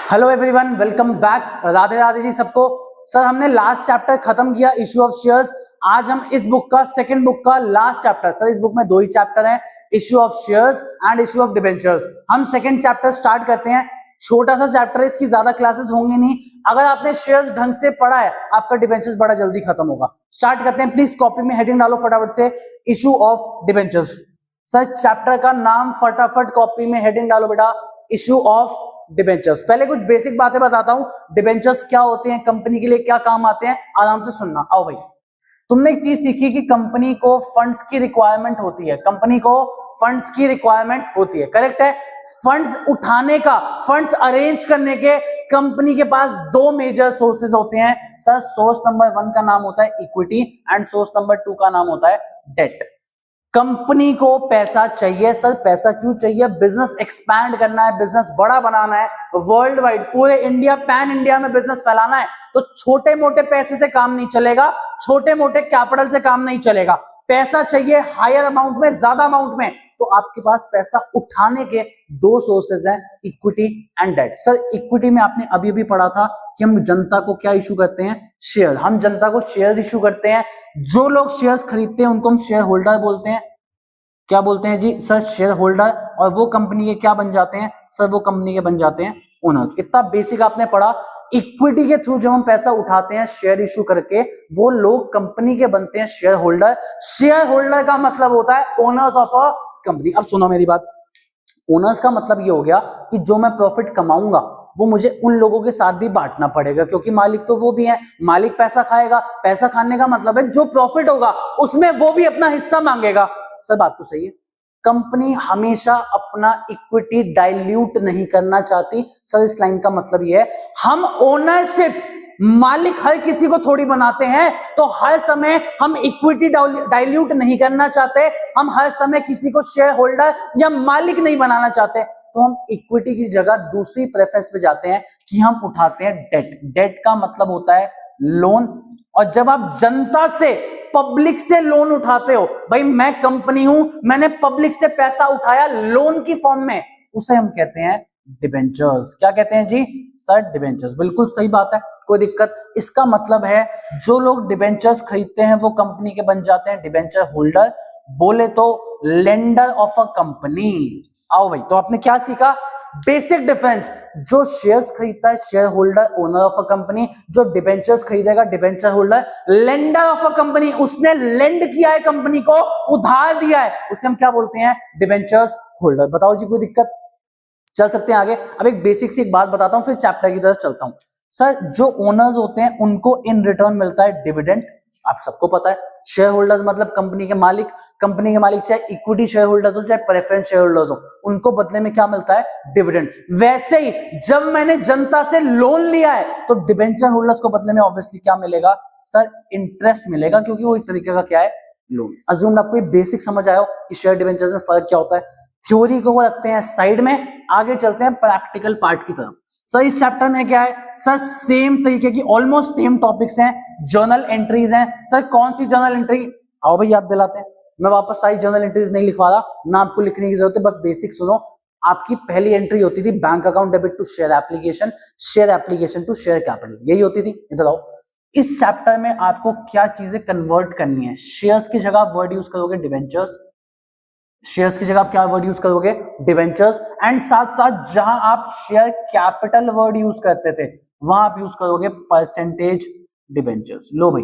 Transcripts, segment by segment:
Hello everyone, welcome back. Radhe Radhe ji सबको। Sir हमने last chapter खत्म किया इशू ऑफ शेयर्स। आज हम इस बुक का सेकंड बुक का लास्ट चैप्टर, सर इस बुक में दो ही चैप्टर हैं, issue of shares and issue of debentures. हम सेकंड चैप्टर स्टार्ट करते हैं। छोटा सा चैप्टर है, इसकी ज्यादा क्लासेस होंगी नहीं। अगर आपने शेयर्स ढंग से पढ़ा है आपका डिबेंचर्स बड़ा जल्दी खत्म होगा। स्टार्ट करते हैं। प्लीज कॉपी में हेडिंग डालो फटाफट से, issue of debentures. Sir chapter का नाम फटाफट कॉपी में हेडिंग डालो बेटा, इशू ऑफ डिबेंचर्स। पहले कुछ बेसिक बातें बताता हूं, डिबेंचर्स क्या होते हैं, कंपनी के लिए क्या काम आते हैं, आराम से सुनना। आओ भाई, तुमने एक चीज सीखी कि कंपनी को फंड्स की रिक्वायरमेंट होती है, कंपनी को फंड्स की रिक्वायरमेंट होती है, करेक्ट है। फंड्स उठाने का, फंड्स अरेंज करने के कंपनी के पास दो मेजर सोर्सेज होते हैं। सर सोर्स नंबर 1 का नाम होता है इक्विटी एंड सोर्स नंबर 2 का नाम होता है डेट। कंपनी को पैसा चाहिए। सर पैसा क्यों चाहिए? बिजनेस एक्सपैंड करना है, बिजनेस बड़ा बनाना है, वर्ल्ड वाइड पूरे इंडिया, पैन इंडिया में बिजनेस फैलाना है। तो छोटे मोटे पैसे से काम नहीं चलेगा, छोटे मोटे कैपिटल से काम नहीं चलेगा। पैसा चाहिए हायर अमाउंट में, ज्यादा अमाउंट में। तो आपके पास पैसा उठाने के दो सोर्सेज हैं, equity and debt. Sir equity में आपने अभी अभी पढ़ा था कि हम जनता को क्या इशू करते हैं? शेयर। हम जनता को शेयर्स इशू करते हैं। जो लोग शेयर्स खरीदते हैं उनको हम शेयर होल्डर बोलते हैं। क्या बोलते हैं जी? Sir share holder. और वो कंपनी के क्या बन जाते हैं? सर वो कंपनी के बन जाते हैं ओनर्स। इतना बेसिक आपने पढ़ा। इक्विटी के थ्रू जब हम पैसा उठाते हैं शेयर इशू करके, वो लोग कंपनी के बनते हैं शेयर होल्डर। शेयर होल्डर का मतलब होता है ओनर्स ऑफ अ कंपनी। अब सुनो मेरी बात, ओनर्स का मतलब ये हो गया कि जो मैं प्रॉफिट कमाऊंगा वो मुझे उन लोगों के साथ भी बांटना पड़ेगा, क्योंकि मालिक तो वो भी है। मालिक पैसा खाएगा, पैसा खाने का मतलब है जो प्रॉफिट होगा उसमें वो भी अपना हिस्सा मांगेगा। सर बात तो सही है। कंपनी हमेशा अपना इक्विटी डाइल्यूट नहीं करना चाहती। सर इस लाइन का मतलब ये है, हम ओनरशिप, मालिक हर किसी को थोड़ी बनाते हैं, तो हर समय हम इक्विटी डाइल्यूट नहीं करना चाहते। हम हर समय किसी को शेयर होल्डर या मालिक नहीं बनाना चाहते। तो हम इक्विटी की जगह दूसरी प्रेफरेंस पे जाते हैं कि हम उठाते हैं डेट। डेट का मतलब होता है लोन। और जब आप जनता से, पब्लिक से लोन उठाते हो, भाई मैं कंपनी हूं, मैंने पब्लिक से पैसा उठाया लोन की फॉर्म में, उसे हम कहते हैं डिबेंचर्स। क्या कहते हैं जी? Sir debentures. बिल्कुल सही बात है, कोई दिक्कत। इसका मतलब है जो लोग डिबेंचर्स खरीदते हैं वो कंपनी के बन जाते हैं डिबेंचर होल्डर, बोले तो लेंडर ऑफ अ कंपनी। आओ भाई, तो आपने क्या सीखा? Basic difference. जो शेयर्स खरीदता है share holder, owner of a company. जो डिबेंचर्स खरीदेगा debenture holder, lender of a company. उसने लेंड किया है कंपनी को, उधार दिया है, उसे हम क्या बोलते हैं? Debentures holder. बताओ जी, कोई दिक्कत? चल सकते हैं आगे। अब एक बेसिक सी एक बात बताता हूं, फिर चैप्टर की तरफ चलता हूं। सर जो ओनर्स होते हैं उनको इन रिटर्न मिलता है डिविडेंड। आप सबको पता है, शेयर होल्डर्स मतलब कंपनी के मालिक। कंपनी के मालिक चाहे इक्विटी शेयर होल्डर्स हो चाहे प्रेफरेंस शेयर होल्डर्स हो, उनको बदले में क्या मिलता है? डिविडेंड। वैसे ही जब मैंने जनता से लोन लिया है तो डिबेंचर होल्डर्स को बदले में ऑब्वियसली क्या मिलेगा? सर इंटरेस्ट मिलेगा, क्योंकि वो एक तरीके का क्या है? लोन। अज्यूम आपको बेसिक समझ आया हो कि शेयर डिबेंचर्स में फर्क क्या होता है। थ्योरी को रखते हैं साइड में, आगे चलते हैं प्रैक्टिकल पार्ट की तरफ। सर इस चैप्टर में क्या है? सर सेम तरीके की, ऑलमोस्ट सेम टॉपिक्स हैं, जर्नल एंट्रीज हैं। सर कौन सी जर्नल एंट्री? आओ भाई याद दिलाते हैं। मैं वापस सारी जर्नल एंट्रीज नहीं लिखवा रहा ना, आपको लिखने की जरूरत है, बस बेसिक सुनो। आपकी पहली एंट्री होती थी bank account debit to share application, share application to share capital, यही होती थी। इधर आओ, इस चैप्टर में आपको क्या चीजें कन्वर्ट करनी है? शेयर्स की जगह आप वर्ड यूज करोगे डिवेंचर्स, शेयर्स की जगह आप क्या वर्ड यूज करोगे? डिवेंचर्स। एंड साथ साथ जहां आप शेयर कैपिटल वर्ड यूज करते थे वहां आप यूज करोगे परसेंटेज डिवेंचर्स। लो भाई,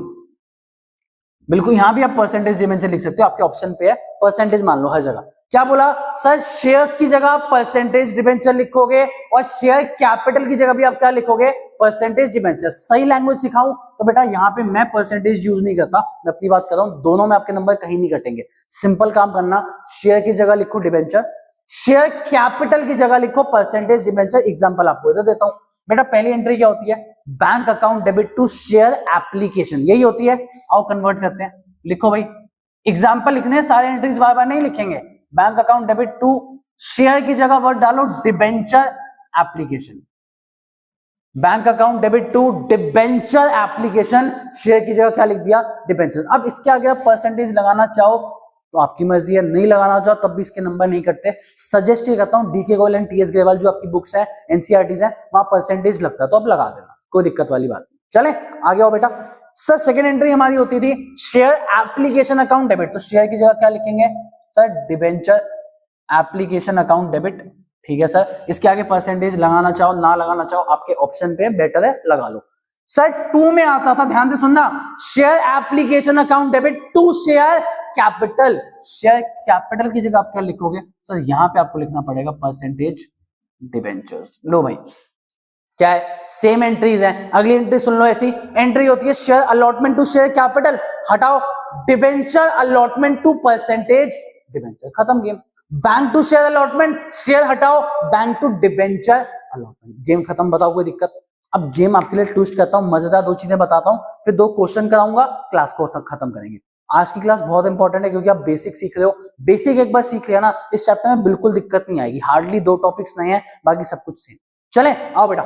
बिल्कुल यहां भी आप परसेंटेज डिवेंचर लिख सकते हो, आपके ऑप्शन पे है, परसेंटेज मान लो हर जगह। क्या बोला? सर शेयर्स की जगह आप परसेंटेज डिवेंचर लिखोगे और शेयर कैपिटल की जगह भी आप क्या लिखोगे? Percentage debenture. सही लैंग्वेज सिखाऊं तो बेटा यहाँ पे मैं परसेंटेज यूज नहीं करता, मैं अपनी बात कर रहा हूं, दोनों में आपके नंबर कहीं नहीं कटेंगे। सिंपल काम करना, शेयर की जगह लिखो डिवेंचर, शेयर कैपिटल की जगह लिखो परसेंटेज डिवेंचर। एग्जांपल आपको इधर देता हूं बेटा। पहली एंट्री क्या होती है? Bank account debit to share application, यही होती है। आओ कन्वर्ट करते हैं, लिखो भाई। एग्जांपल लिखने हैं, सारे एंट्रीज बार बार नहीं लिखेंगे। Bank account debit to share की जगह वर्ड डालो debenture application. Bank account debit to debenture application, share की जगह क्या लिख दिया? डिबेंचर। अब इसके आगे आप परसेंटेज लगाना चाहो तो आपकी मर्जी है, नहीं लगाना चाहो तब भी इसके नंबर नहीं कटते। सजेस्ट ये करता हूँ DK Goyal and TS Grewal जो आपकी बुक्स है एनसीईआरटीज है वहां परसेंटेज लगता है तो आप लगा देना, कोई दिक्कत वाली बात नहीं। चले आगे आओ बेटा। सर सेकेंड एंट्री हमारी होती थी शेयर एप्लीकेशन अकाउंट डेबिट, तो शेयर की जगह क्या लिखेंगे sir, debenture application account debit. ठीक है सर, इसके आगे परसेंटेज लगाना चाहो ना लगाना चाहो आपके ऑप्शन पे, बेटर है लगा लो। सर 2 में आता था, ध्यान से सुनना, share application account debit to share capital. Share capital की जगह आप क्या लिखोगे सर, यहां पे आपको लिखना पड़ेगा परसेंटेज डिबेंचर्स। लो भाई क्या है, सेम एंट्रीज हैं। अगली एंट्री सुन लो, ऐसी एंट्री होती है share allotment to share capital, हटाओ debenture allotment to percentage debenture, खत्म game. Bank to share allotment, share हटाओ, bank to debenture allotment, game खत्म। बताओ कोई दिक्कत? अब गेम आपके लिए ट्विस्ट करता हूं, मजेदार 2 चीजें बताता हूं, फिर 2 क्वेश्चन कराऊंगा, क्लास को खत्म करेंगे। आज की क्लास बहुत इंपॉर्टेंट है क्योंकि आप बेसिक सीख रहे हो, बेसिक एक बार सीख लिया ना इस चैप्टर में बिल्कुल दिक्कत नहीं आएगी। हार्डली 2 टॉपिक्स नए हैं, बाकी सब कुछ सेम। चले आओ बेटा,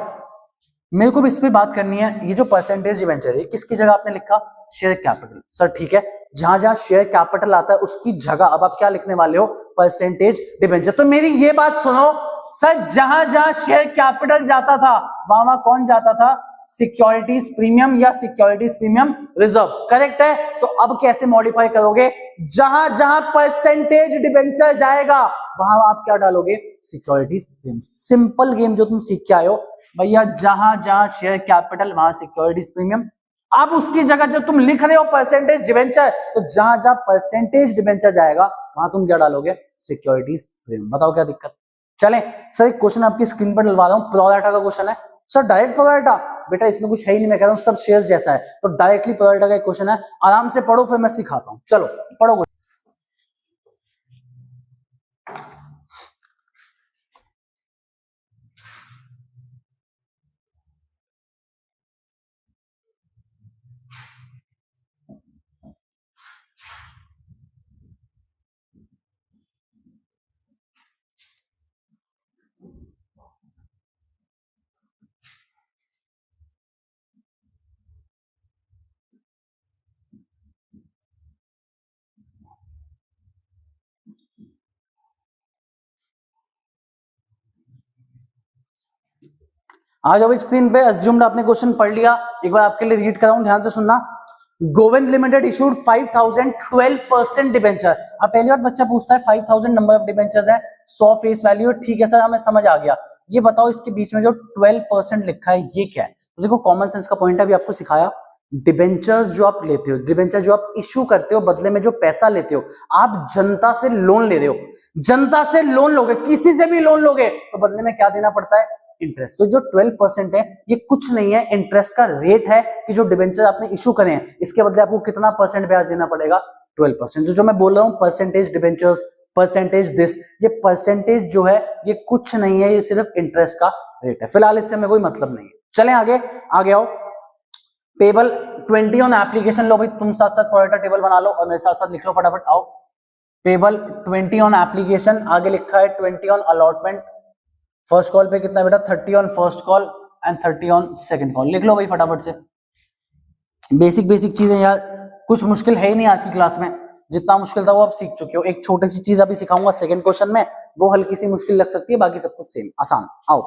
मेरे को भी इस पे बात करनी है। ये जो परसेंटेज डिबेंचर है किसकी जगह आपने लिखा, शेयर कैपिटल। सर ठीक है, जहां जहां शेयर कैपिटल आता है उसकी जगह अब आप क्या लिखने वाले हो, परसेंटेज डिबेंचर। तो मेरी ये बात सुनो सर, जहां जहां शेयर कैपिटल जाता था वहां वहां कौन जाता था, सिक्योरिटीज प्रीमियम या सिक्योरिटीज प्रीमियम रिजर्व, करेक्ट है। तो अब कैसे मॉडिफाई करोगे, जहां जहां परसेंटेज डिबेंचर जाएगा वहां आप क्या डालोगे, सिक्योरिटीज प्रीमियम। सिंपल गेम जो तुम सीख के आए हो भैया, जहां जहां शेयर कैपिटल वहां सिक्योरिटीज प्रीमियम। अब उसकी जगह जब तुम लिख रहे हो परसेंटेज डिबेंचर, तो जहां जहां परसेंटेज डिबेंचर जाएगा वहां तुम क्या डालोगे, सिक्योरिटीज प्रीमियम। बताओ क्या दिक्कत। चलें सर, एक क्वेश्चन आपकी स्क्रीन पर डलवा रहा हूं, प्रोराटा का क्वेश्चन है सर, डायरेक्ट प्रोराटा। बेटा इसमें कुछ है ही नहीं, मैं कह रहा हूं सब शेयर्स जैसा है, तो डायरेक्टली प्रोराटा का एक क्वेश्चन है, आराम से पढ़ो फिर मैं सिखाता हूं। चलो पढ़ो। आ जाओ स्क्रीन पे, अज्यूम्ड आपने क्वेश्चन पढ़ लिया, एक बार आपके लिए रीड कराऊं, ध्यान से सुनना। Govind limited issued 5000 12% debenture. अब पहली बार बच्चा पूछता है 5000 नंबर ऑफ डिबेंचर्स है, 100 फेस वैल्यू, ठीक है सर हमें समझ आ गया। ये बताओ इसके बीच में जो 12% लिखा है ये क्या है। तो देखो कॉमन सेंस का पॉइंट है, अभी आपको सिखाया। डिबेंचर्स जो आप लेते हो, डिबेंचर जो आप इश्यू करते हो, बदले में जो पैसा लेते हो, आप जनता से लोन ले रहे हो। जनता से लोन लोगे, किसी से भी लोन लोगे तो बदले में क्या देना पड़ता है, इंटरेस्ट। तो जो 12% है ये कुछ नहीं है, इंटरेस्ट का रेट है कि जो डिबेंचर आपने इशू करे हैं इसके बदले आपको कितना परसेंट ब्याज देना पड़ेगा, 12%। जो मैं बोल रहा हूं परसेंटेज डिबेंचर्स, परसेंटेज दिस, ये परसेंटेज जो है ये कुछ नहीं है, ये सिर्फ इंटरेस्ट का रेट है। फिलहाल इससे हमें कोई मतलब नहीं है। चलें आगे, आगे आओ। टेबल 20 ऑन एप्लीकेशन, लो भाई तुम साथ साथ प्रोराटा टेबल बना लो और मेरे साथ साथ लिख लो फटाफट। आओ, टेबल 20 ऑन एप्लीकेशन, आगे लिखा है 20 ऑन अलॉटमेंट। फर्स्ट कॉल पे कितना बेटा, 30 on first call and 30 on second call. लिख लो भाई फटाफट से, बेसिक बेसिक चीजें यार, कुछ मुश्किल है ही नहीं आज की क्लास में, जितना मुश्किल था वो आप सीख चुके हो। एक छोटी सी चीज अभी सिखाऊंगा सेकंड क्वेश्चन में, वो हल्की सी मुश्किल लग सकती है, बाकी सब कुछ सेम आसान। आओ,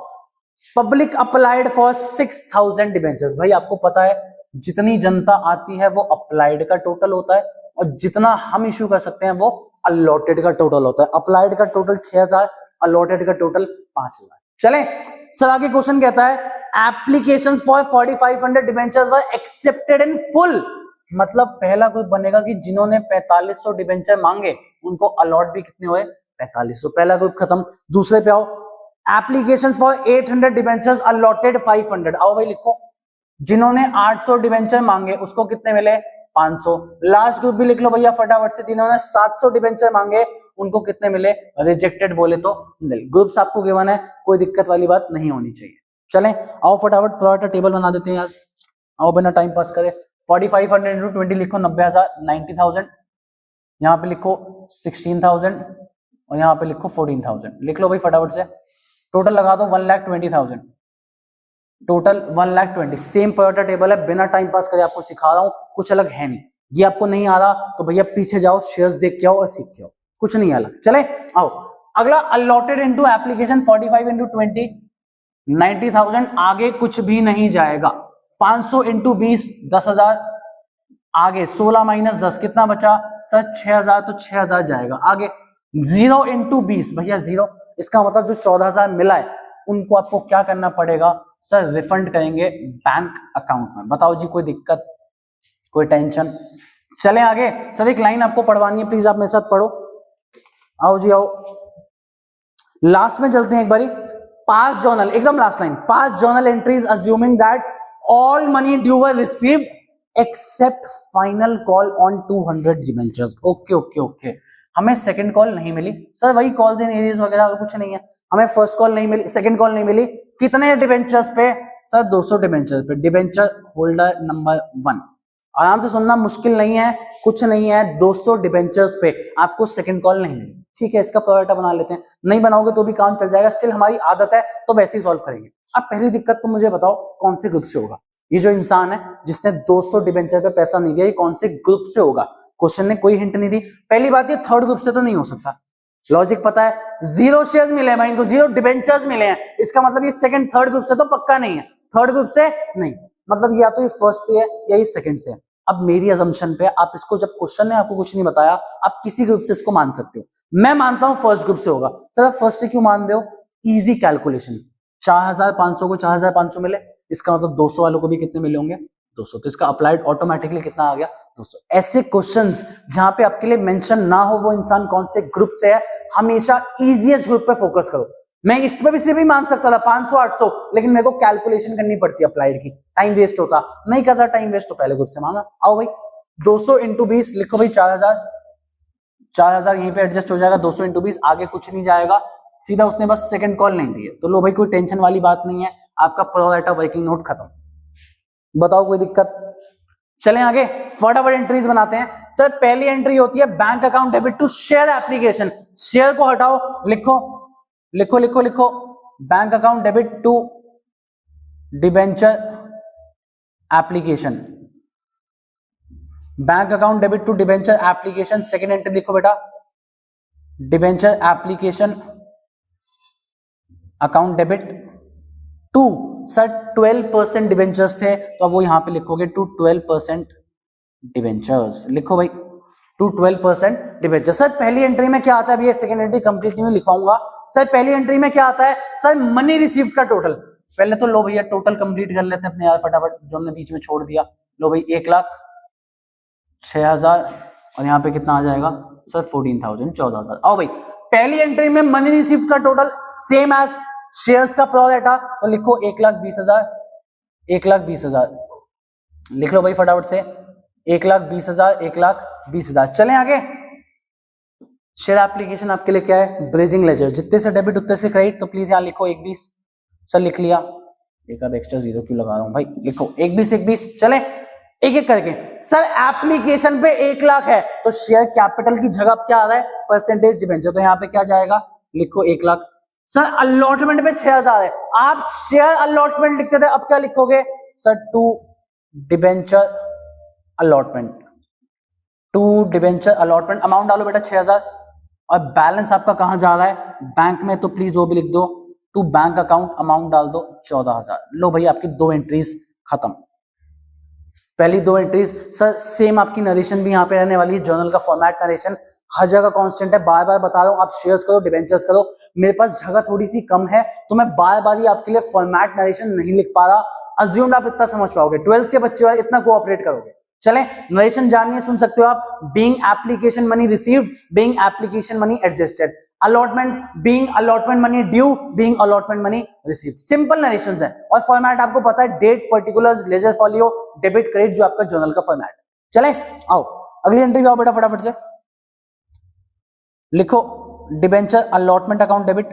पब्लिक अप्लाइड फॉर 6000 डिबेंचर्स। भाई आपको पता है जितनी जनता आती है वो अप्लाइड का टोटल होता है और जितना हम इश्यू कर सकते हैं वो अलॉटेड का टोटल होता है। अप्लाइड का टोटल 6000, अलॉटेड का टोटल 5000। चलें सर, आगे क्वेश्चन कहता है applications for 4500 debentures were accepted in full. मतलब पहला ग्रुप बनेगा कि जिन्होंने 4500 डिबेंचर मांगे उनको अलॉट भी कितने हुए, 4500। पहला ग्रुप खत्म। दूसरे पे आओ, एप्लीकेशंस फॉर 800 डिबेंचर्स अलॉटेड 500। आओ भाई लिखो, जिन्होंने 800 डिबेंचर मांगे उसको कितने मिले, 500। लास्ट ग्रुप भी लिख लो भैया फटाफट से, जिन्होंने 700 डिबेंचर मांगे उनको कितने मिले, रिजेक्टेड बोले तो निल। ग्रुप्स आपको गिवन है, कोई दिक्कत वाली बात नहीं होनी चाहिए। चलें आओ फटाफट प्रोराटा टेबल बना देते हैं यार, आओ बिना टाइम पास करे। 4500 into 20 लिखो 90,000, 90,000। यहाँ पे लिखो 16,000 और यहाँ पे लिखो 14,000। लिख लो भाई फटाफट से, टोटल लगा दो 1,20,000, टोटल 1,20,000। सेम प्रोराटा टेबल है, बिना टाइम पास करे आपको सिखा रहा हूं, कुछ अलग है नहीं। ये आपको नहीं आ रहा तो भैया पीछे जाओ, शेयर्स देख के आओ और सीख के आओ, कुछ नहीं अलग। चले आओ अगला, अलॉटेड इनटू एप्लीकेशन 45 इंटू 20 90,000, आगे कुछ भी नहीं जाएगा। 500 इंटू 20 10,000, आगे 16 माइनस 10 कितना बचा सर 6,000, तो 6,000 जाएगा आगे। 0 इंटू 20 भैया 0, इसका मतलब जो 14,000 मिला है उनको आपको क्या करना पड़ेगा सर, रिफंड करेंगे बैंक अकाउंट में। बताओ जी कोई दिक्कत, कोई टेंशन? चलें आगे। सर एक लाइन आपको पढ़वानी है, प्लीज आप मेरे साथ पढ़ो। आओ जी आओ, लास्ट में चलते हैं एक बारी। पास जर्नल, एकदम last line, pass journal entries assuming that all money due were received accept final call on 200 debentures. Okay okay okay, हमें सेकंड कॉल नहीं मिली सर, वही कॉल्स इन एरियाज वगैरह और कुछ नहीं है। हमें फर्स्ट कॉल नहीं मिली, सेकंड कॉल नहीं मिली। कितने डिबेंचर्स पे सर? 200 डिबेंचर्स पे। डिबेंचर होल्डर नंबर 1, आराम से सुनना, मुश्किल नहीं है, कुछ नहीं है। 200 डिबेंचर्स पे आपको सेकंड कॉल नहीं मिली, ठीक है, इसका प्रोडक्ट बना लेते हैं। नहीं बनाओगे तो भी काम चल जाएगा, स्टिल हमारी आदत है तो वैसे ही सॉल्व करेंगे। अब पहली दिक्कत तो मुझे बताओ कौन से ग्रुप से होगा? ये जो इंसान है जिसने 200 डिबेंचर पे पैसा नहीं दिया, ये कौन से ग्रुप से होगा? क्वेश्चन ने कोई हिंट नहीं दी। पहली बात, ये थर्ड ग्रुप से तो नहीं हो सकता, लॉजिक पता है। 0 शेयर्स मिले हैं भाई इनको, 0 डिबेंचर्स मिले हैं, इसका मतलब ये सेकंड थर्ड ग्रुप से तो पक्का नहीं है। थर्ड ग्रुप से नहीं, मतलब या तो ये फर्स्ट से है या ये सेकंड से है। अब मेरी असम्पशन पे आप इसको, जब क्वेश्चन ने आपको कुछ नहीं बताया, आप किसी ग्रुप से इसको मान सकते हो। मैं मानता हूं फर्स्ट ग्रुप से होगा। सर आप फर्स्ट से क्यों मान रहे हो? इजी कैलकुलेशन, 4,500 को 4,500 मिले, इसका मतलब 200 वालों को भी कितने मिले होंगे? 200, तो इसका अप्लाइड ऑटोमेटिकली कितना आ गया? 200। ऐसे क्वेश्चंस जहां पे आपके लिए मेंशन ना हो वो इंसान कौन से ग्रुप से है, हमेशा इजीएस्ट ग्रुप पे फोकस करो। मैं इसमें भी से भी मान सकता था 500 800, लेकिन मेरे को कैलकुलेशन करनी पड़ती अप्लाइड की, टाइम वेस्ट होता, नहीं करता टाइम वेस्ट, तो पहले ग्रुप से मांगा। आओ भाई 200 इंटू 20 लिखो भाई, 4,000, 4,000 यहीं पे एडजस्ट हो जाएगा। 200 इंटू 20, आगे कुछ नहीं जाएगा, सीधा उसने बस सेकंड कॉल नहीं दी है, तो लो भाई कोई टेंशन वाली बात नहीं है, आपका प्रो राटा वर्किंग नोट खत्म। बताओ कोई दिक्कत? चलें आगे, फटाफट एंट्रीज बनाते हैं। सर पहली एंट्री होती है bank account debit to share application. Share को हटाओ, लिखो लिखो लिखो लिखो, bank account debit to debenture application, bank account debit to debenture application. Second entry लिखो बेटा, debenture application account debit to, sir 12% debentures थे तो अब वो यहां पे लिखोगे टू 12% डिबेंचर्स। लिखो भाई टू 12% डिबेंचर। सर पहली एंट्री में क्या आता है? अभी ये सेकंड एंट्री कंप्लीट नहीं लिखवाऊंगा। सर पहली एंट्री में क्या आता है? सर मनी रिसीव्ड का टोटल। पहले तो लो भैया टोटल कंप्लीट कर लेते हैं अपने यार फटाफट, जो हमने बीच में छोड़ दिया। लो भाई 1,06,000 और यहाँ पे कितना आ जाएगा सर 14,000, 14,000। आओ भाई पहली एंट्री में मनी रिसीव्ड का टोटल सेम एज शेयर्स का प्रो रेटा, तो लिखो 1,20,000, 1,20,000 लिख लो भाई फटाफट से, 1,20,000, 1,20,000। चलें आगे। शेयर एप्लीकेशन आपके लिए क्या है? ब्रिजिंग लेजर, जितने से डेबिट उतने से क्रेडिट, तो प्लीज यहाँ लिखो 1,20। सर लिख लिया, एक आध एक्स्ट्रा जीरो क्यों लगा रहा हूं भाई, लिखो 1,20, 1,20। चले एक एक करके। सर एप्लीकेशन पे 1,00,000 है तो शेयर कैपिटल की जगह क्या आ रहा है? परसेंटेज डिबेंचर, तो यहाँ पे क्या जाएगा? लिखो 1,00,000। सर अलॉटमेंट पे 6,000 है, आप शेयर अलॉटमेंट लिखते थे, अब क्या लिखोगे? Sir to debenture allotment, to debenture allotment. Amount डालो बेटा 6,000 और बैलेंस आपका कहां जा रहा है? बैंक में, तो प्लीज वो भी लिख दो, टू बैंक अकाउंट अमाउंट डाल दो 14,000। लो भाई आपकी 2 एंट्रीज खत्म। पहली 2 एंट्रीज सर सेम आपकी नरेशन भी यहाँ पे रहने वाली है, जर्नल का फॉर्मेट नरेशन हर जगह कांस्टेंट है, बार बार बता रहा हूँ, आप शेयर्स करो डिबेंचर्स करो। मेरे पास जगह थोड़ी सी कम है तो मैं बार बार ही आपके लिए फॉर्मेट नरेशन नहीं लिख पा रहा। अज्यूम्ड आप इतना समझ पाओगे, 12th के बच्चे वाले इतना कोऑपरेट करोगे। चलें नरेशन जानिए, सुन सकते हो आप। Being application money received, being application money adjusted, allotment, being allotment money due, being allotment money received. Simple narrations है और फॉर्मेट आपको पता है, date, particulars, ledger folio, debit credit, जो आपका जर्नल का फॉर्मेट। चले आओ अगली एंट्री पे आओ बेटा फटाफट से। लिखो debenture allotment account debit,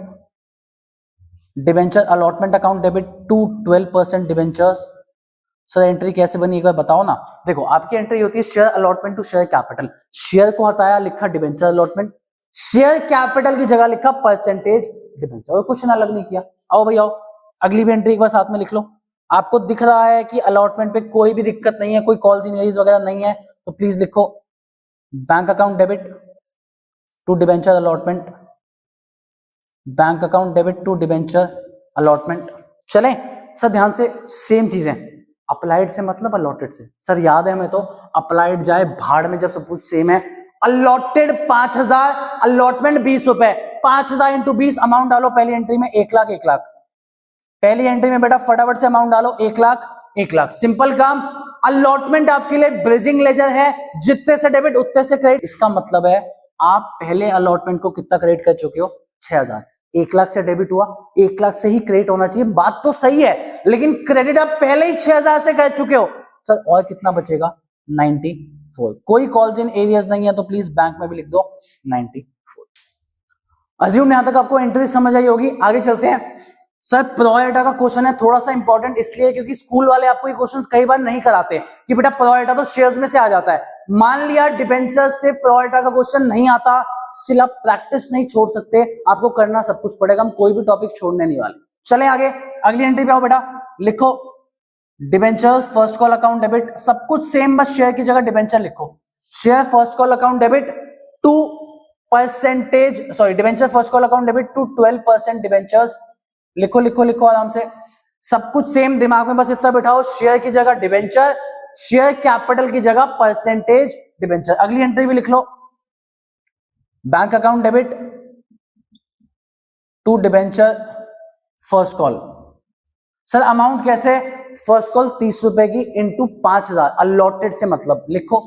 debenture allotment account debit to 12% debentures. Sir entry कैसे बनी एक बार बताओ ना। देखो आपकी एंट्री होती है share allotment to share capital, share को हटाया लिखा डिबेंचर अलॉटमेंट, शेयर कैपिटल की जगह लिखा परसेंटेज डिबेंचर, और कुछ ना अलग नहीं किया। आओ भाई आओ अगली भी एंट्री एक बार साथ में लिख लो। आपको दिख रहा है कि अलॉटमेंट पे कोई भी दिक्कत नहीं है, कोई कॉल वगैरह नहीं है, तो प्लीज लिखो bank account debit to debenture allotment, bank account debit to debenture allotment. चलें सर ध्यान से, सेम चीजें, अप्लाइड से मतलब अलॉटेड से। सर याद है हमें तो, अप्लाइड जाए भाड़ में जब सब कुछ सेम है। अलॉटेड 5000, अलॉटमेंट 20 रुपए, 5000 इंटू 20 अमाउंट डालो पहली एंट्री में 1 लाख 1 लाख। पहली एंट्री में बेटा फटाफट से अमाउंट डालो 1 लाख 1 लाख। सिंपल काम। अलॉटमेंट आपके लिए ब्रिजिंग लेजर है, जितने से डेबिट उतने से क्रेडिट। इसका मतलब है आप पहले अलॉटमेंट को कितना क्रेडिट कर चुके हो, 6000। 1 लाख से डेबिट हुआ, 1 लाख से ही क्रेडिट होना चाहिए, बात तो सही है, लेकिन क्रेडिट आप पहले ही 6000 से कर चुके हो। सर और कितना बचेगा, 94। कोई कॉल्स इन एरियाज नहीं है तो प्लीज बैंक में भी लिख दो 94। अज्यूम यहां तक आपको एंट्री समझ आई होगी। आगे चलते हैं। सर प्रोरेटा का क्वेश्चन है, थोड़ा सा इंपॉर्टेंट इसलिए क्योंकि स्कूल वाले आपको ये क्वेश्चन कई बार नहीं कराते कि बेटा प्रोरेटा तो शेयर्स में से आ जाता है। मान लिया डिबेंचर से प्रोरेटा का क्वेश्चन नहीं आता, स्टिल आप प्रैक्टिस नहीं छोड़ सकते, आपको करना सब कुछ पड़ेगा, हम कोई भी टॉपिक छोड़ने नहीं वाले। चले आगे, अगली एंट्री पे आओ बेटा, लिखो debentures first call account debit, सब कुछ सेम, बस शेयर की जगह डिबेंचर लिखो। Share first call account debit to percentage, sorry debenture first call account debit to 12% debentures. लिखो लिखो लिखो आराम से, सब कुछ सेम, दिमाग में बस इतना बिठाओ, शेयर की जगह डिबेंचर, शेयर कैपिटल की जगह परसेंटेज डिबेंचर। अगली एंट्री भी लिख लो, bank account debit to debenture first call. Sir amount कैसे, फर्स्ट कॉल 30 रुपए की इंटू 5000, अलॉटेड से मतलब लिखो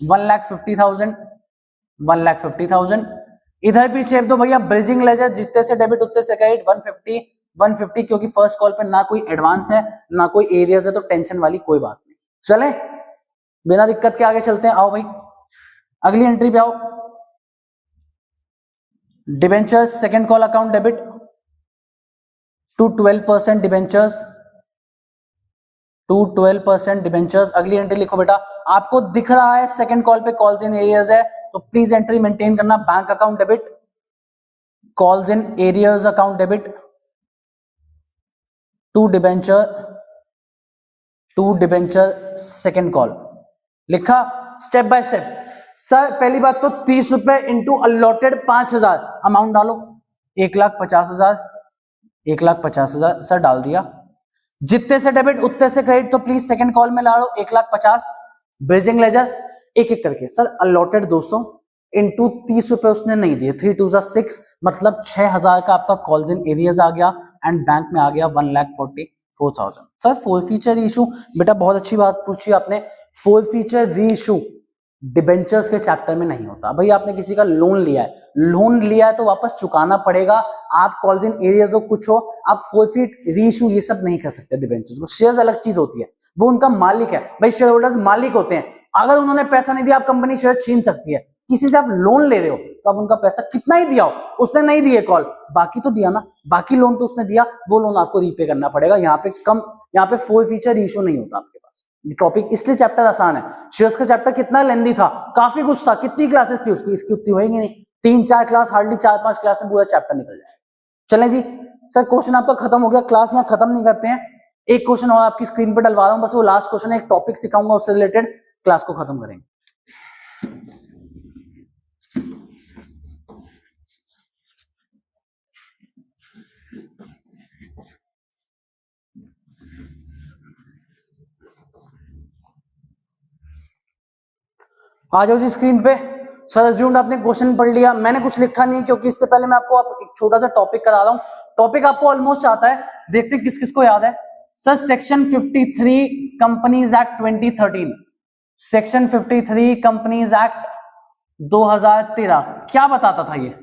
1,50,000, 1,50,000। इधर भी छेप दो भैया ब्रिजिंग लेजर, जितने से डेबिट उतने से क्रेडिट, 150 150, क्योंकि फर्स्ट कॉल पे ना कोई एडवांस है ना कोई एरियाज है, तो टेंशन वाली कोई बात नहीं। चले बिना दिक्कत के आगे चलते हैं। आओ भाई अगली एंट्री पे आओ, debentures second call account debit to 12% debentures, to 12% debentures. अगली एंट्री लिखो बेटा, आपको दिख रहा है सेकंड कॉल पे कॉल्स इन एरियाज है, तो प्लीज एंट्री मेंटेन करना, bank account debit calls in arrears account debit to debenture second call. लिखा स्टेप बाय स्टेप। सर पहली बात तो 30 रुपए इंटू अलॉटेड 5000, अमाउंट डालो 1,50,000, 1,50,000 सर डाल दिया। जितने से डेबिट उतने से क्रेडिट, तो प्लीज सेकंड कॉल में ला लो 1,50,000, ब्रिजिंग लेजर एक एक करके। सर अलॉटेड 200 इंटू 30 रुपए उसने नहीं दिए, 3 2 6, मतलब 6000 का आपका कॉल्स इन एरियाज आ गया एंड बैंक में आ गया 1,44,000। सर फोर फीचर रीइशू, बेटा बहुत अच्छी बात पूछी आपने, फोर फीचर रीइशू डिबेंचर्स के चैप्टर में नहीं होता। भाई आपने किसी का लोन लिया है, लोन लिया है तो वापस चुकाना पड़ेगा, आप कॉल्स इन एरियाज हो कुछ हो, आप फोरफीट रीइशू ये सब नहीं कर सकते डिबेंचर्स को। शेयर्स अलग चीज होती है, वो उनका मालिक है भाई, शेयर होल्डर्स मालिक होते हैं। अगर उन्होंने पैसा नहीं दिया, आप कंपनी शेयर छीन सकती है। किसी से आप लोन ले रहे हो तो आप उनका पैसा कितना ही दिया हो, उसने नहीं दिए कॉल, बाकी तो दिया ना, बाकी लोन तो उसने दिया, वो लोन आपको रीपे करना पड़ेगा। यहाँ पे कम, यहाँ पे फोर फीचर इशू नहीं होता आपके पास। टॉपिक इसलिए चैप्टर आसान है। शेयर्स का चैप्टर कितना लेंदी था, काफी कुछ था, कितनी क्लासेस थी उसकी, इसकी उतनी होगी नहीं, 3-4 क्लास, हार्डली 4-5 क्लास में पूरा चैप्टर निकल जाए। चलें जी सर, क्वेश्चन आपका खत्म हो गया, क्लास यहाँ खत्म नहीं करते हैं, एक क्वेश्चन और आपकी स्क्रीन पर डलवा रहा हूं, बस वो लास्ट क्वेश्चन है, एक टॉपिक सिखाऊंगा उससे रिलेटेड, क्लास को खत्म करेंगे। आ जाओ जी स्क्रीन पे। सर अज्यूम्ड आपने क्वेश्चन पढ़ लिया, मैंने कुछ लिखा नहीं क्योंकि इससे पहले मैं आपको एक छोटा सा टॉपिक करा रहा हूं। टॉपिक आपको ऑलमोस्ट आता है, देखते हैं किस किस को याद है। Sir section 53 companies act 2013, section 53 companies act 2013 क्या बताता था ये?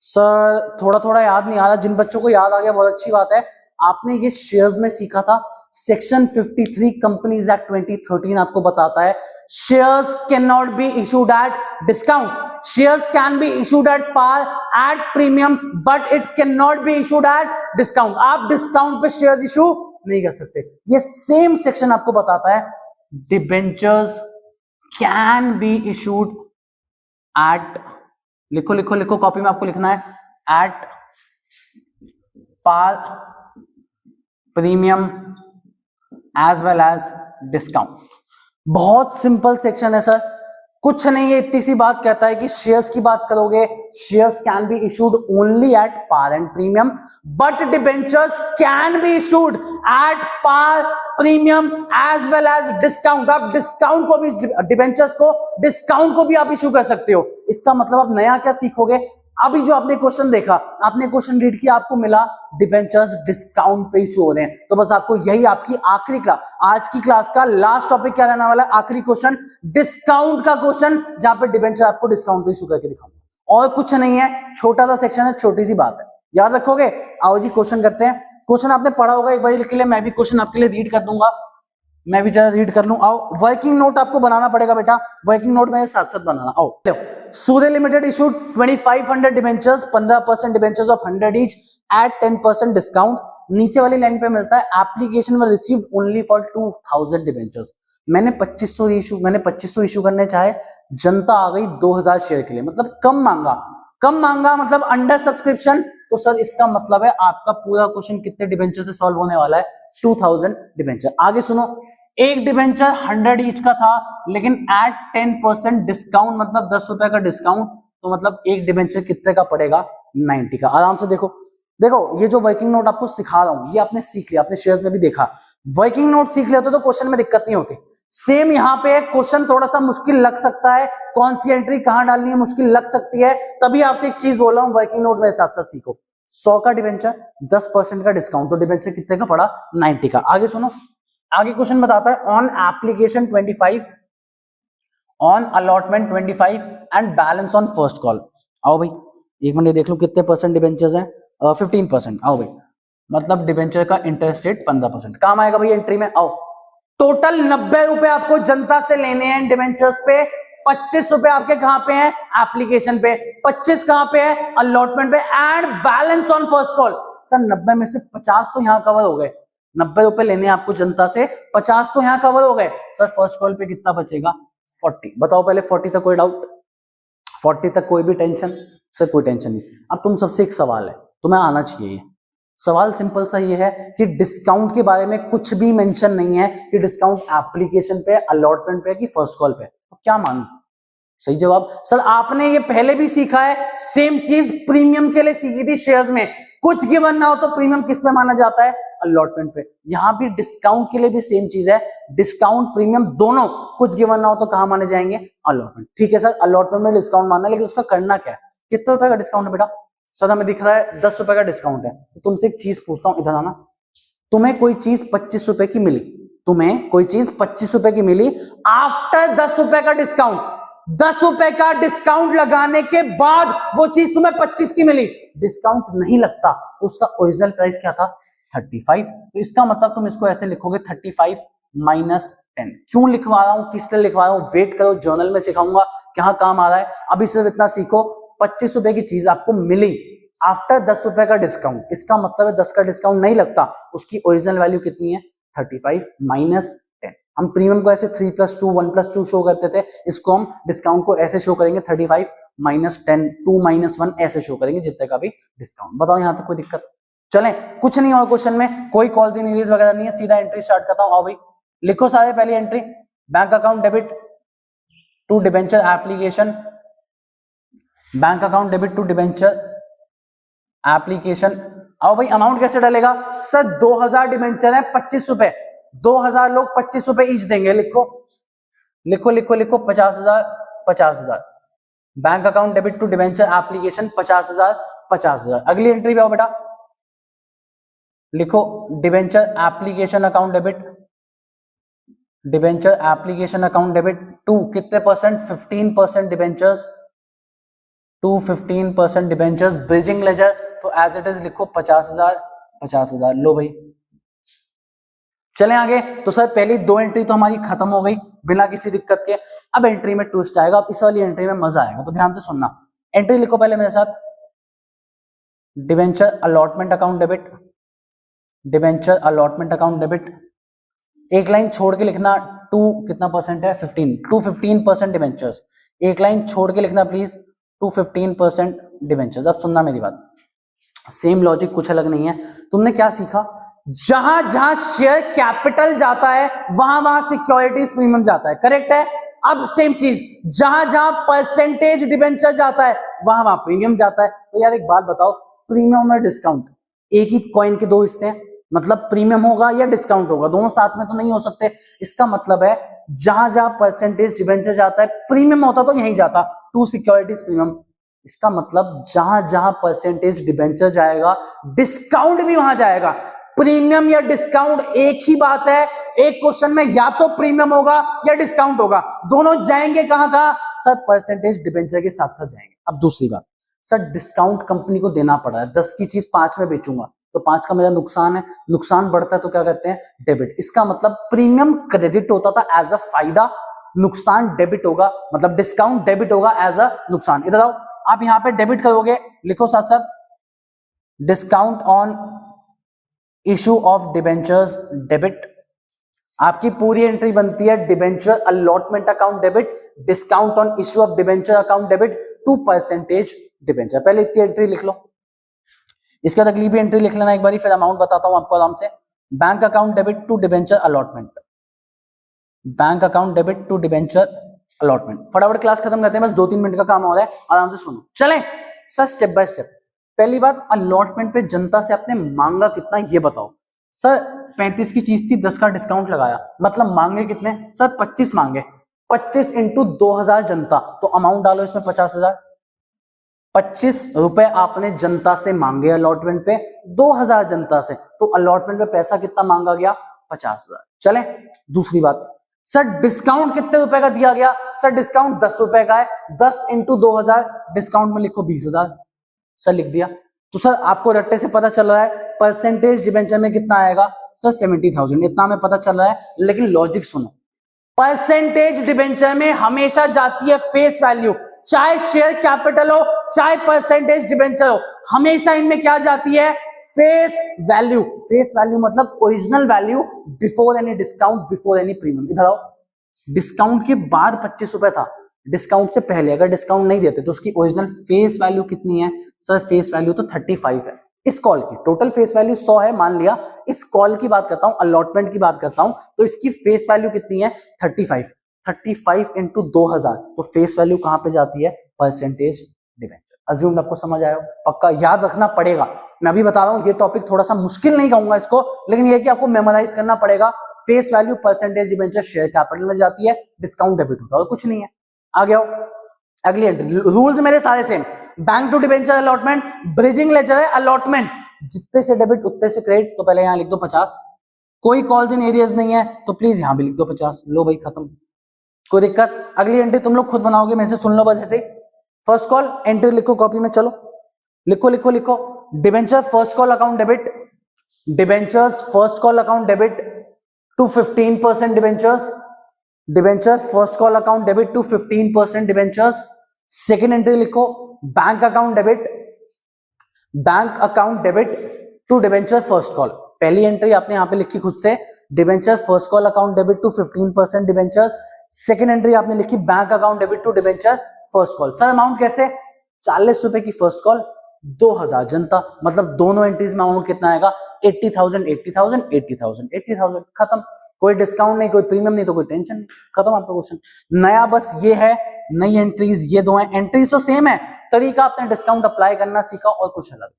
सर थोड़ा थोड़ा याद नहीं आ रहा, जिन बच्चों को याद आ गया बहुत अच्छी बात है। आपने ये शेयर्स में सीखा था, सेक्शन 53 कंपनीज एक्ट 2013 आपको बताता है shares can not be issued at discount, shares can be issued at par, at premium, but it can not be issued at discount. आप डिस्काउंट पे शेयर्स इशू नहीं कर सकते। ये सेम सेक्शन आपको बताता है debentures can be issued at, लिखो लिखो लिखो, कॉपी में आपको लिखना है, at par, premium as well as discount. बहुत सिंपल सेक्शन है सर, कुछ नहीं है, इतनी सी बात कहता है कि शेयर्स की बात करोगे, shares can be issued only at par and premium, but debentures can be issued at par premium as well as discount. आप डिस्काउंट को भी, डिबेंचर्स को डिस्काउंट को भी आप इशू कर सकते हो। इसका मतलब आप नया क्या सीखोगे, अभी जो आपने क्वेश्चन देखा, आपने क्वेश्चन रीड किया, आपको मिला डिबेंचर्स डिस्काउंट पे इशू हो रहे हैं, तो बस आपको यही आपकी आखिरी क्लास, आज की क्लास का लास्ट टॉपिक क्या रहने वाला है, आखिरी क्वेश्चन डिस्काउंट का क्वेश्चन, जहां पे डिबेंचर आपको डिस्काउंट पे इशू करके दिखाऊंगा, और कुछ नहीं है, छोटा सा सेक्शन है, छोटी सी बात है, याद रखोगे। आओ जी क्वेश्चन करते हैं। क्वेश्चन आपने पढ़ा होगा एक बार के लिए, मैं भी क्वेश्चन आपके लिए रीड कर दूंगा, मैं भी जरा रीड कर लूं। आओ, वर्किंग नोट आपको बनाना पड़ेगा बेटा, वर्किंग नोट मेरे साथ साथ बनाना। आओ, Surya limited issued 2500 debentures, 15% debentures of 100 each at 10% discount. नीचे वाली लाइन पे मिलता है application were received only for 2000 debentures. मैंने 2500 इशू करने चाहे, जनता आ गई 2000 शेयर के लिए, मतलब कम मांगा मतलब अंडर सब्सक्रिप्शन। तो सर इसका मतलब है आपका पूरा क्वेश्चन कितने डिबेंचर से सॉल्व होने वाला है, 2000 डिबेंचर। आगे सुनो, एक डिबेंचर 100 ईच का था, लेकिन एट 10% डिस्काउंट, मतलब 10 रुपए का डिस्काउंट, तो मतलब एक डिबेंचर कितने का पड़ेगा, 90 का। आराम से देखो, ये जो वर्किंग नोट आपको सिखा रहा हूं, ये आपने सीख लिया, आपने शेयर्स में भी देखा, वर्किंग नोट सीख लिया तो क्वेश्चन में दिक्कत नहीं होती। सेम यहाँ पे क्वेश्चन थोड़ा सा मुश्किल लग सकता है, कौन सी एंट्री कहां डालनी है मुश्किल लग सकती है, तभी आपसे एक चीज बोल रहा हूं, वर्किंग नोट में साथ साथ सीखो। 100 का डिबेंचर, 10% का डिस्काउंट, तो डिबेंचर कितने का पड़ा, 90 का। आगे सुनो, आगे क्वेश्चन बताता है, on application 25, on allotment 25 and balance on first call. आओ भाई एक मिनट देख लो कितने परसेंट डिबेंचर्स हैं, 15%। आओ भाई, मतलब डिबेंचर का इंटरेस्ट रेट 15%, काम आएगा भाई एंट्री में। आओ, टोटल 90 रुपए आपको जनता से लेने हैं डिबेंचर्स पे, 25 रुपए आपके कहां पे हैं, एप्लीकेशन पे, 25 कहां पे है, अलॉटमेंट पे, and balance on first call. Sir 90 में से 50 तो यहां कवर हो गए, 90 रुपए लेने हैं आपको जनता से, 50 तो यहां कवर हो गए। सर फर्स्ट कॉल पे कितना बचेगा, 40। बताओ पहले 40 तक कोई डाउट, 40 तक कोई भी टेंशन? सर कोई टेंशन नहीं। अब तुम सबसे एक सवाल है, तुम्हें आना चाहिए। सवाल सिंपल सा ये है कि डिस्काउंट के बारे में कुछ भी मेंशन नहीं है कि डिस्काउंट एप्लीकेशन पे, अलॉटमेंट पे कि फर्स्ट कॉल पे, तो क्या मानू? सही जवाब। सर आपने ये पहले भी सीखा है, सेम चीज प्रीमियम के लिए सीखी थी शेयर्स में, कुछ गिवन ना हो तो प्रीमियम किस पे माना जाता है, अलॉटमेंट पे। यहां भी डिस्काउंट के लिए भी सेम चीज है, डिस्काउंट प्रीमियम दोनों कुछ गिवन ना हो तो कहां माने जाएंगे, अलॉटमेंट। ठीक है सर, अलॉटमेंट में डिस्काउंट मानना है, लेकिन उसका करना क्या है, कितने रुपए का डिस्काउंट है बेटा? सर हमें दिख रहा है 10 रुपए का डिस्काउंट है। तो तुमसे एक चीज पूछता हूं, इधर आना, तुम्हें कोई चीज 25 रुपए की मिली, तुम्हें कोई चीज 25 रुपए की मिली आफ्टर 10 रुपए का डिस्काउंट, 10 रुपए का डिस्काउंट लगाने के बाद वो चीज तुम्हें 25 की मिली, डिस्काउंट नहीं लगता तो उसका ओरिजिनल प्राइस क्या था, 35। तो इसका मतलब तुम इसको ऐसे लिखोगे 35 माइनस 10। क्यों लिखवा रहा हूं, किस लिए लिखवा रहा हूं, वेट करो, जर्नल में सिखाऊंगा क्या काम आ रहा है। अभी सिर्फ इतना सीखो, 25 रुपए की चीज आपको मिली आफ्टर 10 रुपए का डिस्काउंट, इसका मतलब है 10 का डिस्काउंट नहीं लगता, उसकी ओरिजिनल वैल्यू कितनी है, 35 माइनस 10। हम प्रीमियम को ऐसे 3+2 1+2 शो करते थे, इसको हम डिस्काउंट को ऐसे शो करेंगे 35 माइनस 10 2 माइनस 1 ऐसे शो करेंगे जितने का भी डिस्काउंट। बताओ यहां तक कोई दिक्कत? चलें, कुछ नहीं और क्वेश्चन में, कोई कॉल दी नीरीज वगैरह नहीं है, सीधा एंट्री स्टार्ट करता हूं। आओ भाई लिखो सारे, पहली entry, bank account debit to debenture application, bank account debit to debenture application. आओ भाई अमाउंट कैसे डालेगा? सर 2000 डिबेंचर है, 25 रुपए, 2000 लोग 25 रुपए ईच देंगे, लिखो लिखो लिखो लिखो, 50,000 50,000। Bank account debit to debenture application 50,000 50,000। अगली एंट्री पे आओ बेटा, लिखो debenture application account debit, debenture application account debit to कितने percent, 15% debentures, to 15% debentures, bridging ledger, तो एज इट इज लिखो 50,000 50,000। लो भाई चलें आगे। तो सर पहली 2 एंट्री तो हमारी खत्म हो गई बिना किसी दिक्कत के। अब एंट्री में ट्विस्ट आएगा, अब इस वाली एंट्री में मजा आएगा, तो ध्यान से सुनना। एंट्री लिखो पहले मेरे साथ, debenture allotment account debit, debenture allotment account debit, एक लाइन छोड़ के लिखना, टू कितना परसेंट है, 15, टू 15% डिबेंचर्स, एक लाइन छोड़ के लिखना प्लीज, टू 15% डिबेंचर्स। अब सुनना मेरी बात, सेम लॉजिक, कुछ अलग नहीं है। तुमने क्या सीखा, जहां जहां शेयर कैपिटल जाता है वहां वहां सिक्योरिटीज प्रीमियम जाता है, करेक्ट है। अब सेम चीज, जहां जहां परसेंटेज डिबेंचर जाता है वहां वहां प्रीमियम जाता है। तो यार एक बात बताओ, प्रीमियम और डिस्काउंट एक ही कॉइन के दो हिस्से हैं, मतलब प्रीमियम होगा या डिस्काउंट होगा, दोनों साथ में तो नहीं हो सकते। इसका मतलब है जहां जहां परसेंटेज डिबेंचर जाता है, प्रीमियम होता तो यहीं जाता, टू सिक्योरिटीज प्रीमियम। इसका मतलब जहां जहां परसेंटेज डिबेंचर जाएगा डिस्काउंट भी वहां जाएगा। प्रीमियम या डिस्काउंट एक ही बात है, एक क्वेश्चन में या तो प्रीमियम होगा या डिस्काउंट होगा, दोनों जाएंगे कहां कहां सर, परसेंटेज डिबेंचर के साथ साथ जाएंगे। अब दूसरी बात, सर डिस्काउंट कंपनी को देना पड़ा है, 10 की चीज 5 में बेचूंगा तो 5 का मेरा नुकसान है, नुकसान बढ़ता है तो क्या कहते हैं, डेबिट। इसका मतलब प्रीमियम क्रेडिट होता था एज अ फायदा, नुकसान डेबिट होगा, मतलब डिस्काउंट डेबिट होगा एज अ नुकसान। इधर आओ, आप यहां पे डेबिट करोगे, लिखो साथ साथ discount on issue of debentures debit. आपकी पूरी एंट्री बनती है debenture allotment account debit, discount on issue of debenture account debit to percentage debenture. पहले इतनी एंट्री लिख लो, इसके बाद अगली भी एंट्री लिख लेना एक बारी, फिर अमाउंट बताता हूं आपको आराम से। Bank account debit to debenture allotment, bank account debit to debenture allotment. फटाफट क्लास खत्म करते हैं, बस 2-3 मिनट का काम हो रहा है, आराम से सुनो। चलें सर स्टेप बाय स्टेप। पहली बात, अलॉटमेंट पे जनता से आपने मांगा कितना ये बताओ। सर 35 की चीज थी, 10 का डिस्काउंट लगाया, मतलब मांगे कितने सर, 25 मांगे। 25 इंटू 2000 जनता, तो अमाउंट डालो इसमें 50,000। 25 रुपए आपने जनता से मांगे अलॉटमेंट पे, 2000 जनता से, तो अलॉटमेंट पे पैसा कितना मांगा गया, 50,000। चले दूसरी बात, सर डिस्काउंट कितने रुपए का दिया गया, सर डिस्काउंट 10 रुपए का है, 10 इंटू 2000, डिस्काउंट में लिखो 20,000, सर लिख दिया। तो सर आपको रट्टे से पता चल रहा है परसेंटेज डिबेंचर में कितना आएगा, सर 70,000, इतना हमें पता चल रहा है। लेकिन लॉजिक सुनो, परसेंटेज डिबेंचर में हमेशा जाती है फेस वैल्यू, चाहे शेयर कैपिटल हो चाहे परसेंटेज डिबेंचर हो, हमेशा इनमें क्या जाती है, फेस वैल्यू। फेस वैल्यू मतलब original value before any discount, before any premium. इधर आओ, डिस्काउंट के बाद 25 रुपए था, डिस्काउंट से पहले अगर डिस्काउंट नहीं देते तो उसकी ओरिजिनल फेस वैल्यू कितनी है, सर फेस वैल्यू तो 35 है। इस कॉल की टोटल फेस वैल्यू 100 है मान लिया, इस कॉल की बात करता हूं, अलॉटमेंट की बात करता हूं, तो इसकी फेस वैल्यू कितनी है, 35। 35 इंटू 2000, तो फेस वैल्यू कहां पे जाती है, परसेंटेज डिबेंचर। अज्यूम आपको समझ आया, पक्का याद रखना पड़ेगा। मैं अभी बता रहा हूं ये टॉपिक थोड़ा सा मुश्किल नहीं कहूंगा इसको, लेकिन ये कि आपको मेमोराइज करना पड़ेगा। Face value percentage debenture share capital में जाती है, डिस्काउंट डेबिट होता है, और कुछ नहीं है। आ गया अगली एंट्री, रूल्स मेरे सारे same, bank to debenture allotment, bridging ledger है अलॉटमेंट, जितने से डेबिट उतने से क्रेडिट, तो पहले यहां लिख दो 50। कोई कॉल्स इन एरियाज नहीं है तो प्लीज यहां भी लिख दो 50, लो भाई खत्म, कोई दिक्कत। अगली एंट्री तुम लोग खुद बनाओगे, मेरे से सुन लो बस ऐसे ही। फर्स्ट कॉल एंट्री लिखो कॉपी में, चलो लिखो लिखो लिखो, debenture first call account debit, debentures first call account debit to 15% debentures, debenture first call account debit to 15% debentures. Second entry लिखो bank account debit, bank account debit to debenture first call. पहली entry आपने यहां पे लिखी खुद से, debenture first call account debit to 15% debentures. Second entry आपने लिखी bank account debit to debenture first call. Sir amount कैसे, 40 रुपए की फर्स्ट कॉल, 2000 जनता, मतलब दोनों एंट्रीज में अमाउंट कितना आएगा, 80,000 80,000 80,000 80,000, खत्म। कोई डिस्काउंट नहीं, कोई प्रीमियम नहीं, तो कोई टेंशन नहीं, खत्म आपका क्वेश्चन। नया बस ये है, नई एंट्रीज ये दो हैं, एंट्रीज तो सेम है, तरीका आपने डिस्काउंट अप्लाई करना सीखा और कुछ अलग।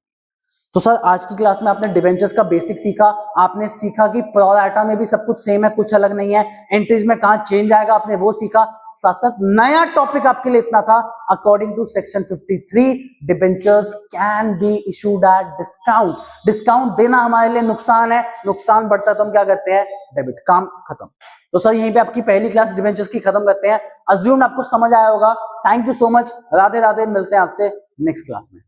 तो सर आज की क्लास में आपने डिबेंचर्स का बेसिक सीखा, आपने सीखा कि प्रो राटा में भी सब कुछ सेम है, कुछ अलग नहीं है, एंट्रीज में कहां चेंज आएगा आपने वो सीखा। साथ साथ नया टॉपिक आपके लिए इतना था, according to section 53 debentures can be issued at discount. Discount देना हमारे लिए नुकसान है, नुकसान बढ़ता है तो हम क्या करते हैं, डेबिट, काम खत्म। तो सर यहीं पे आपकी पहली क्लास डिबेंचर्स की खत्म करते हैं। अज्यूम आपको समझ आया होगा। Thank you so much, Radhe Radhe, मिलते हैं आपसे नेक्स्ट क्लास में।